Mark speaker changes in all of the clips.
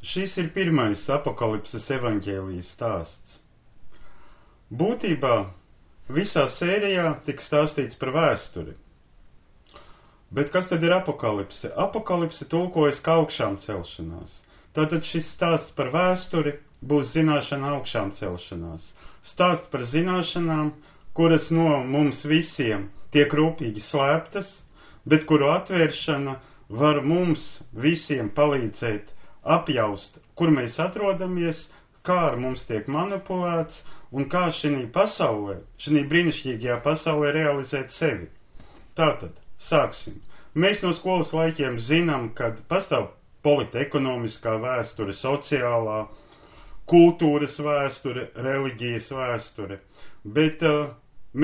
Speaker 1: Šis ir pirmais Apokalipses evaņģēlijas stāsts. Būtībā visā sērijā tika stāstīts par vēsturi. Bet kas tad ir apokalipse? Apokalipse tulkojas kā augšām celšanās. Tātad šis stāsts par vēsturi būs zināšana augšām celšanās. Stāsts par zināšanām, kuras no mums visiem tiek rūpīgi slēptas, bet kuru atvēršana var mums visiem palīdzēt apjaust, kur mēs atrodamies, kā ar mums tiek manipulēts un kā šī pasaulē, šī brīnišķīgajā pasaulē realizēt sevi. Tātad, sāksim. Mēs no skolas laikiem zinām, ka pastāv politekonomiskā vēsture, sociālā, kultūras vēsture, reliģijas vēsture, bet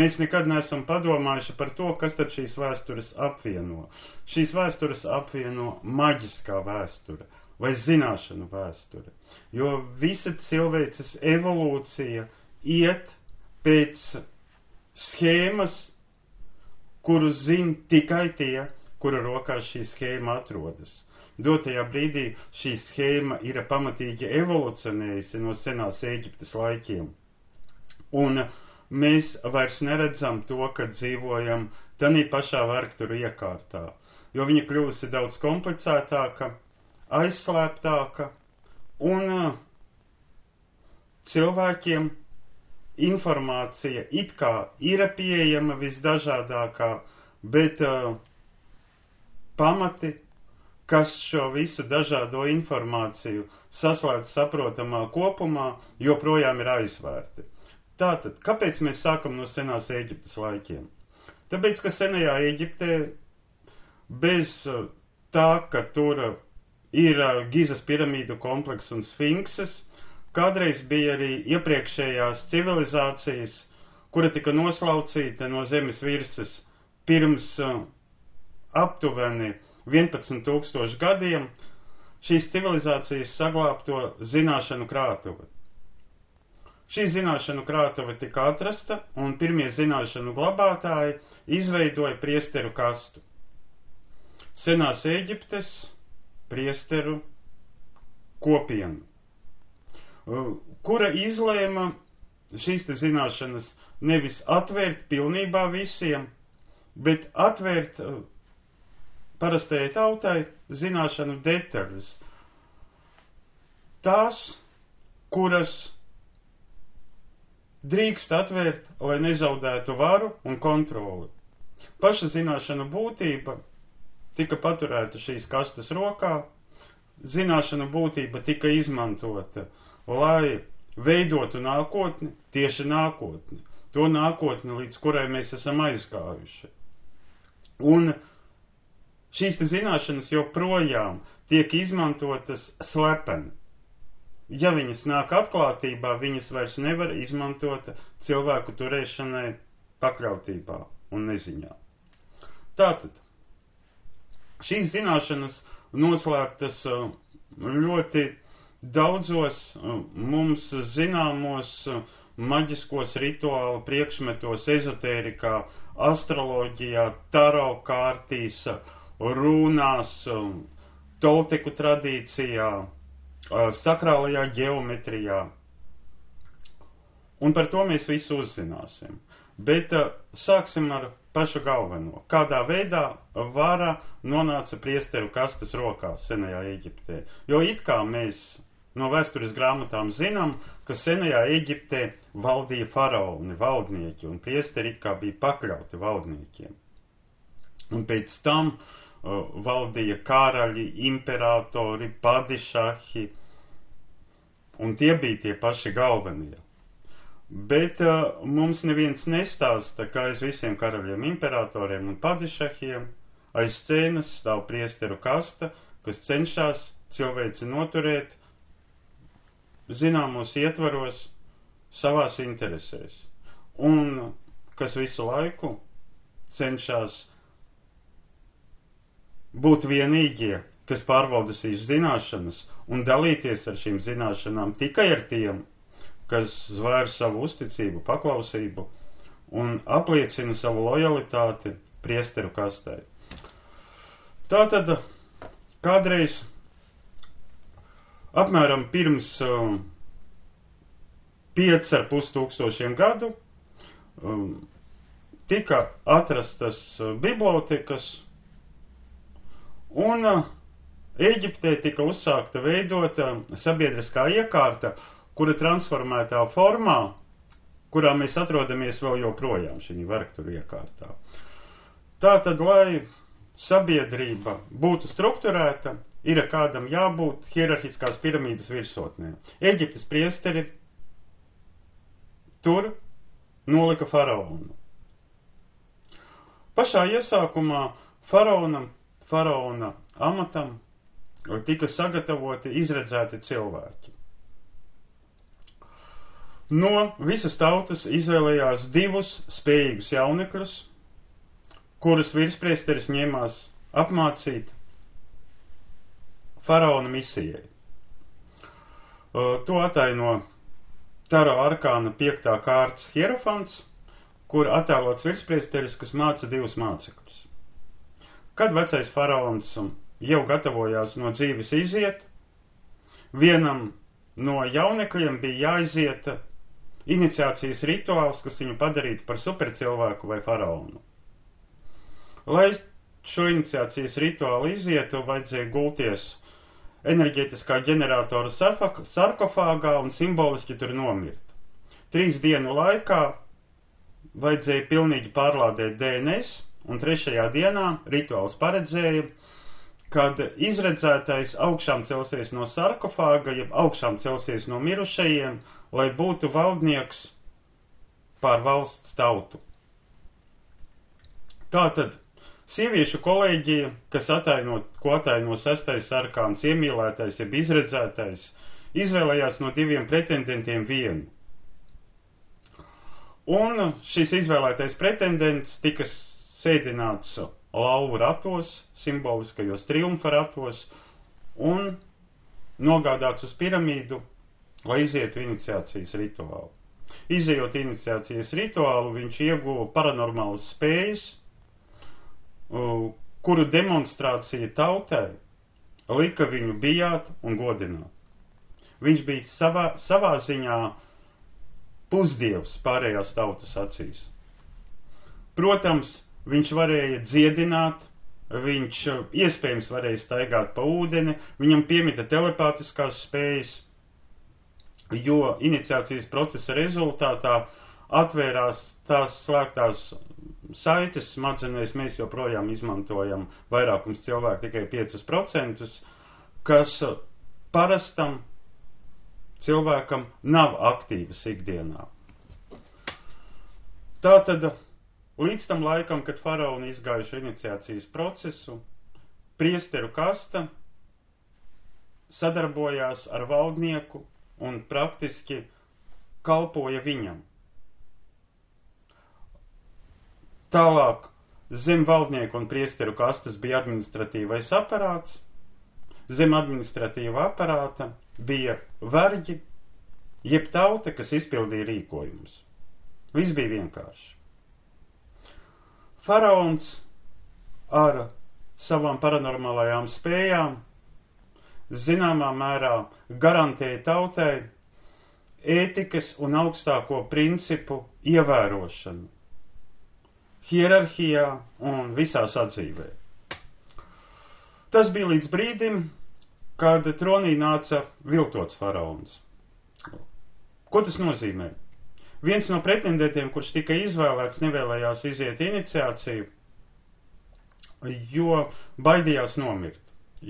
Speaker 1: mēs nekad neesam padomājuši par to, kas tad šīs vēstures apvieno. Šīs vēstures apvieno maģiskā vēsture vai zināšanu vēsture, jo visa cilvēces evolūcija iet pēc schēmas, kuru zina tikai tie, kura rokās šī schēma atrodas. Dotajā brīdī šī schēma ir pamatīgi evolucionējusi no senās Ēģiptes laikiem. Un mēs vairs neredzam to, ka dzīvojam tanī pašā vergturu iekārtā, jo viņa kļuvusi daudz komplicētāka, aizslēptāka un cilvēkiem informācija it kā ir pieejama visdažādākā, bet pamati, kas šo visu dažādo informāciju saslēdz saprotamā kopumā, joprojām ir aizvērti. Tātad, kāpēc mēs sākam no senās Ēģiptes laikiem? Tāpēc, ka senajā Ēģiptē bez tā, ka tur ir Gizas piramīdu komplekss un sfinkses, kādreiz bija arī iepriekšējās civilizācijas, kura tika noslaucīta no zemes virsmas pirms aptuveni 11,000 gadiem, šīs civilizācijas saglābto zināšanu krātuve. Šī zināšanu krātuve tika atrasta, un pirmie zināšanu glabātāji izveidoja priesteru kastu. Senās Ēģiptes priesteru kopienu, kura izlēma šīs te zināšanas nevis atvērt pilnībā visiem, bet atvērt parastajai tautai zināšanu detaļas. Tās, kuras drīkst atvērt, lai nezaudētu varu un kontroli. Paša zināšanu būtība tika paturēta šīs kastes rokā, zināšanu būtība tika izmantota, lai veidotu nākotni, tieši nākotni, to nākotni, līdz kurai mēs esam aizgājuši. Un šīs zināšanas joprojām tiek izmantotas slepeni. Ja viņas nāk atklātībā, viņas vairs nevar izmantot cilvēku turēšanai pakļautībā un neziņā. Tātad, šīs zināšanas noslēptas ļoti daudzos mums zināmos maģiskos rituālu priekšmetos, ezotērikā, astroloģijā, taro kārtīs, runās, tolteku tradīcijā, sakrālajā ģeometrijā. Un par to mēs visu uzzināsim. Bet sāksim ar pašu galveno. Kādā veidā vara nonāca priesteru kastes rokās senajā Ēģiptē? Jo it kā mēs no vēstures grāmatām zinām, ka senajā Ēģiptē valdīja faraoni, valdnieki, un priesteri it kā bija pakļauti valdniekiem. Un pēc tam valdīja karaļi, imperatori, padišahi, un tie bija tie paši galvenie. Bet mums neviens nestāsta, ka aiz visiem karaļiem, imperatoriem un padišahiem aiz scēnas stāv priesteru kasta, kas cenšas cilvēci noturēt zināmos ietvaros savās interesēs, un kas visu laiku cenšas būt vienīgie, kas pārvalda šīs zināšanas un dalīties ar šīm zināšanām tikai ar tiem, kas zvēr savu uzticību, paklausību un apliecina savu lojalitāti priesteru kastai. Tātad kādreiz apmēram pirms 5,5 gadu tika atrastas bibliotekas, un Ēģiptē tika uzsākta veidota sabiedriskā iekārta, kura transformētā formā, kurā mēs atrodamies vēl joprojām šī varaktura iekārtā. Tātad, lai sabiedrība būtu strukturēta, ir kādam jābūt hierarhiskās piramīdas virsotnē. Ēģiptes priesteri tur nolika faraonu. Pašā iesākumā faraona amatam tika sagatavoti izredzēti cilvēki. No visas tautas izvēlējās 2 spējīgus jaunekļus, kurus virspriesteris ņēmās apmācīt faraona misijai. To ataino Taro arkāna 5. kārtas hierofants, kur attēlots virspriesteris, kas māca 2 mācekļus. Kad vecais faraons jau gatavojās no dzīves iziet, vienam no jaunekļiem bija jāiziet iniciācijas rituāls, kas viņu padarītu par supercilvēku vai faraonu. Lai šo iniciācijas rituālu izietu, vajadzēja gulties enerģētiskā ģeneratora sarkofāgā un simboliski tur nomirt. 3 dienu laikā vajadzēja pilnīgi pārlādēt DNS, un 3. dienā rituāls paredzēja, kad izredzētais augšām celsies no sarkofāga, jeb augšām celsies no mirušajiem, lai būtu valdnieks pār valsts tautu. Tātad sieviešu kolēģija, ko ataino 6. arkāns, iemīlētais, jeb izredzētais, izvēlējās no 2 pretendentiem vienu. Un šis izvēlētais pretendents tika sēdināts lauvu ratos, simboliskajos triumfa ratos, un nogādāts uz piramīdu, lai izietu iniciācijas rituālu. Izejot iniciācijas rituālu, viņš ieguva paranormālas spējas, kuru demonstrācija tautai lika viņu bijāt un godināt. Viņš bija savā ziņā pusdievs pārējās tautas acīs. Protams, viņš varēja dziedināt, viņš iespējams varēja staigāt pa ūdeni, viņam piemita telepātiskās spējas, jo iniciācijas procesa rezultātā atvērās tās slēgtās saites smadzenēs, mēs joprojām izmantojam vairākums cilvēku tikai 5%, kas parastam cilvēkam nav aktīvas ikdienā. Tātad, līdz tam laikam, kad faraoni izgājuši iniciācijas procesu, priesteru kasta sadarbojās ar valdnieku un praktiski kalpoja viņam. Tālāk zem valdnieku un priesteru kastas bija administratīvais aparāts, zem administratīva aparāta bija verģi, jeb tauta, kas izpildīja rīkojumus. Viss bija vienkārši. Faraons ar savām paranormālajām spējām zināmā mērā garantēja tautai ētikas un augstāko principu ievērošanu hierarhijā un visā sadzīvē. Tas bija līdz brīdim, kad tronī nāca viltots faraons. Ko tas nozīmē? Viens no pretendentiem, kurš tika izvēlēts, nevēlējās iziet iniciāciju, jo baidījās nomirt.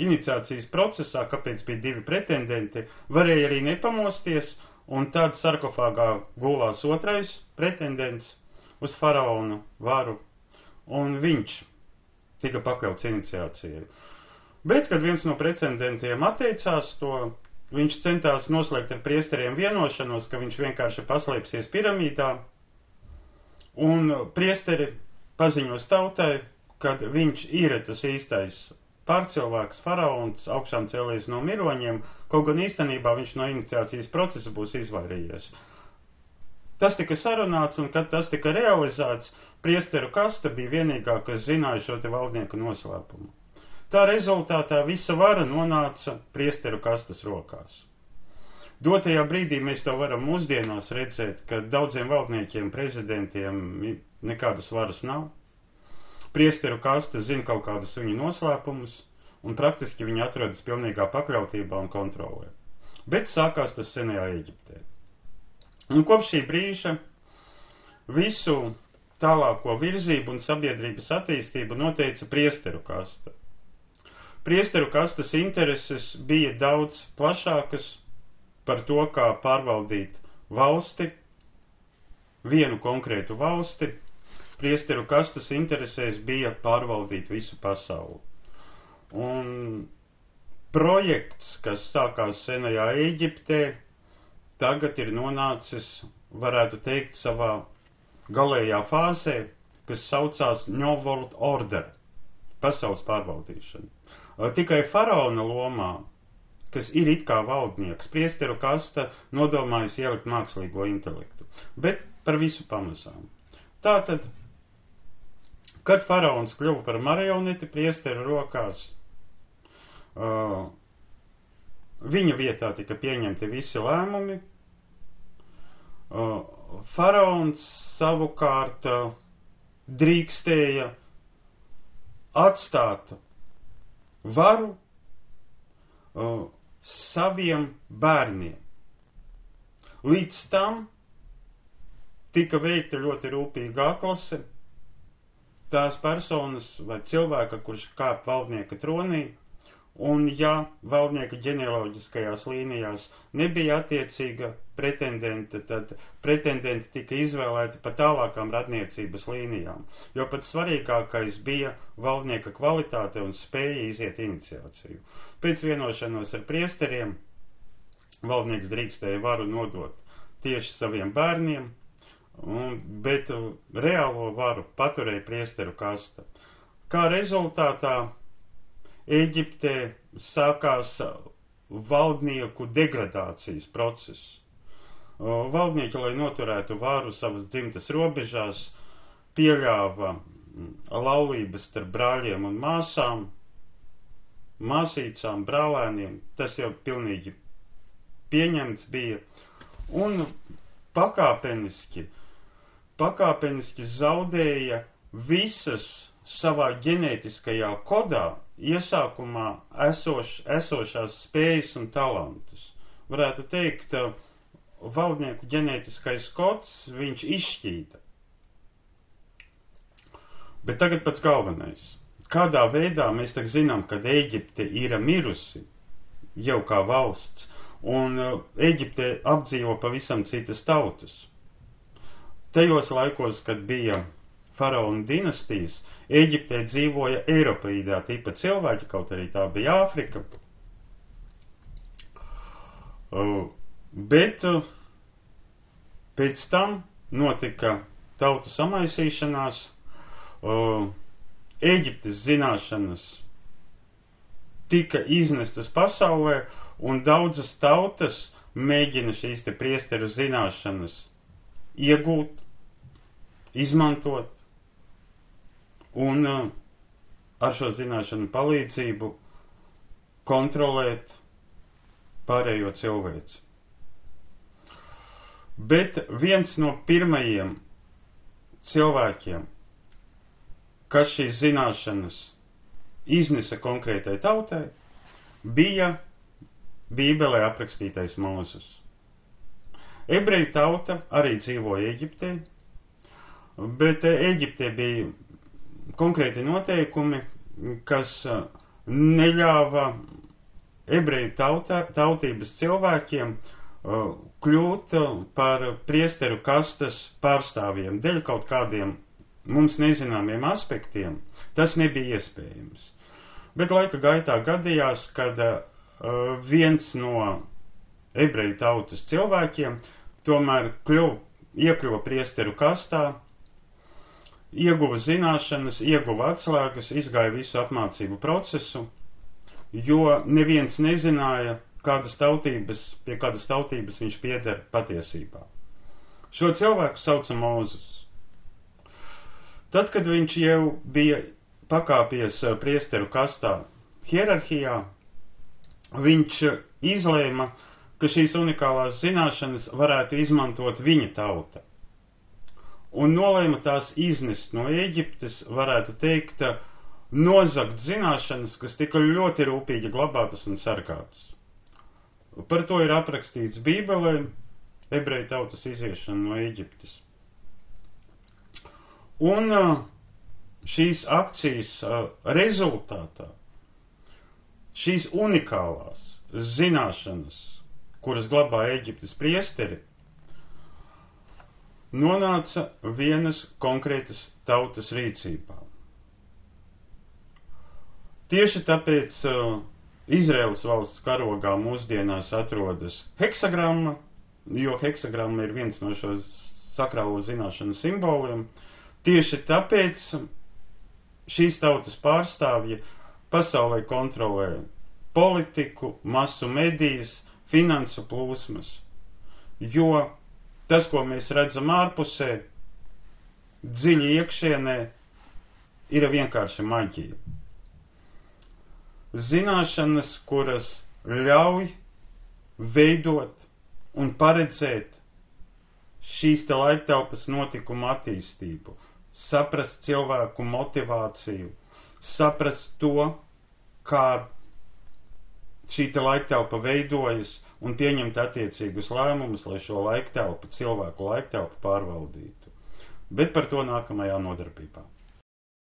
Speaker 1: Iniciācijas procesā, kāpēc bija 2 pretendenti, varēja arī nepamosties, un tad sarkofāgā gulās 2. pretendents uz faraona varu, un viņš tika pakļauts iniciācijai. Bet, kad viens no pretendentiem atteicās to, viņš centās noslēgt ar priesteriem vienošanos, ka viņš vienkārši paslēpsies piramīdā, un priesteri paziņos tautai, kad viņš ir tas īstais pārcilvēks, faraons, augšām cēlies no miroņiem, kaut gan īstenībā viņš no iniciācijas procesa būs izvairījies. Tas tika sarunāts, un kad tas tika realizēts, priesteru kasta bija vienīgā, kas zināja šo te valdnieku noslēpumu. Tā rezultātā visa vara nonāca priesteru kastes rokās. Dotajā brīdī mēs to varam mūsdienās redzēt, ka daudziem valdniekiem, prezidentiem nekādas varas nav. Priesteru kaste zina kaut kādus viņu noslēpumus, un praktiski viņi atrodas pilnīgā pakļautībā un kontrolē. Bet sākās tas senajā Ēģiptē. Un kopš šī brīža visu tālāko virzību un sabiedrības attīstību noteica priesteru kaste. Priesteru kastes intereses bija daudz plašākas par to, kā pārvaldīt valsti, vienu konkrētu valsti. Priesteru kastes interesēs bija pārvaldīt visu pasauli. Un projekts, kas sākās senajā Ēģiptē, tagad ir nonācis, varētu teikt, savā galējā fāzē, kas saucās New World Order, pasaules pārvaldīšana. Tikai faraona lomā, kas ir it kā valdnieks, priesteru kasta nodomājusi ielikt mākslīgo intelektu, bet par visu pamazām. Tātad, kad faraons kļuva par marioneti priesteru rokās, viņa vietā tika pieņemti visi lēmumi. Faraons savukārt drīkstēja atstāt varu saviem bērniem. Līdz tam tika veikta ļoti rūpīga atlase tās personas vai cilvēka, kurš kāp valdnieka tronī, un ja valdnieka ģenealoģiskajās līnijās nebija attiecīga pretendenta, tad pretendenti tika izvēlēti pa tālākām radniecības līnijām, jo pat svarīgākais bija valdnieka kvalitāte un spēja iziet iniciāciju. Pēc vienošanos ar priesteriem valdnieks drīkstēja varu nodot tieši saviem bērniem, bet reālo varu paturēja priesteru kasta. Kā rezultātā Ēģiptē sākās valdnieku degradācijas process. Valdnieki, lai noturētu varu savas dzimtas robežās, pieļāva laulības starp brāļiem un māsām, māsīcām, brālēniem. Tas jau pilnīgi pieņemts bija. Un pakāpeniski zaudēja visas savā ģenētiskajā kodā iesākumā esošās spējas un talantus. Varētu teikt, valdnieku ģenētiskais kods viņš izšķīta. Bet tagad pats galvenais. Kādā veidā mēs tak zinām, kad Ēģipte ir mirusi jau kā valsts, un Ēģipte apdzīvo pavisam citas tautas. Tajos laikos, kad bija faraona dinastijas, Ēģiptē dzīvoja eiropeīdā tipa cilvēki, kaut arī tā bija Āfrika. Bet pēc tam notika tautu samaisīšanās, Ēģiptes zināšanas tika iznestas pasaulē, un daudzas tautas mēģina šīs te priesteru zināšanas iegūt, izmantot, un ar šo zināšanu palīdzību kontrolēt pārējo cilvēci. Bet viens no pirmajiem cilvēkiem, kas šīs zināšanas iznesa konkrētai tautai, bija Bībelē aprakstītais Mūzes. Ebreju tauta arī dzīvoja Ēģiptē, bet Ēģiptē bija konkrēti noteikumi, kas neļāva ebreju tautības cilvēkiem kļūt par priesteru kastes pārstāvjiem. Dēļ kaut kādiem mums nezināmiem aspektiem tas nebija iespējams. Bet laika gaitā gadījās, kad viens no ebreju tautas cilvēkiem tomēr iekļuva priesteru kastā, ieguva zināšanas, ieguva atslēgas, izgāja visu apmācību procesu, jo neviens nezināja, pie kādas tautības viņš pieder patiesībā. Šo cilvēku sauca Mūzes. Tad, kad viņš jau bija pakāpies priesteru kastā hierarhijā, viņš izlēma, ka šīs unikālās zināšanas varētu izmantot viņa tauta. Un nolēma tās iznest no Ēģiptes, varētu teikt, nozagt zināšanas, kas tika ļoti rūpīgi glabātas un sargātas. Par to ir aprakstīts Bībelē, ebreju tautas iziešana no Ēģiptes. Un šīs akcijas rezultātā, šīs unikālās zināšanas, kuras glabā Ēģiptes priesteri, nonāca vienas konkrētas tautas rīcībā. Tieši tāpēc Izraēlas valsts karogā mūsdienās atrodas heksagramma, jo heksagramma ir viens no šo sakrālo zināšanu simboliem. Tieši tāpēc šīs tautas pārstāvji pasaulē kontrolē politiku, masu medijas, finansu plūsmas, jo tas, ko mēs redzam ārpusē, dziļi iekšienē, ir vienkārši maģija. Zināšanas, kuras ļauj veidot un paredzēt šīs te laiktelpas notikumu attīstību, saprast cilvēku motivāciju, saprast to, kā šī te laiktelpa veidojas un pieņemt attiecīgus lēmumus, lai šo laiktelpu, cilvēku laiktelpu pārvaldītu. Bet par to nākamajā nodarbībā.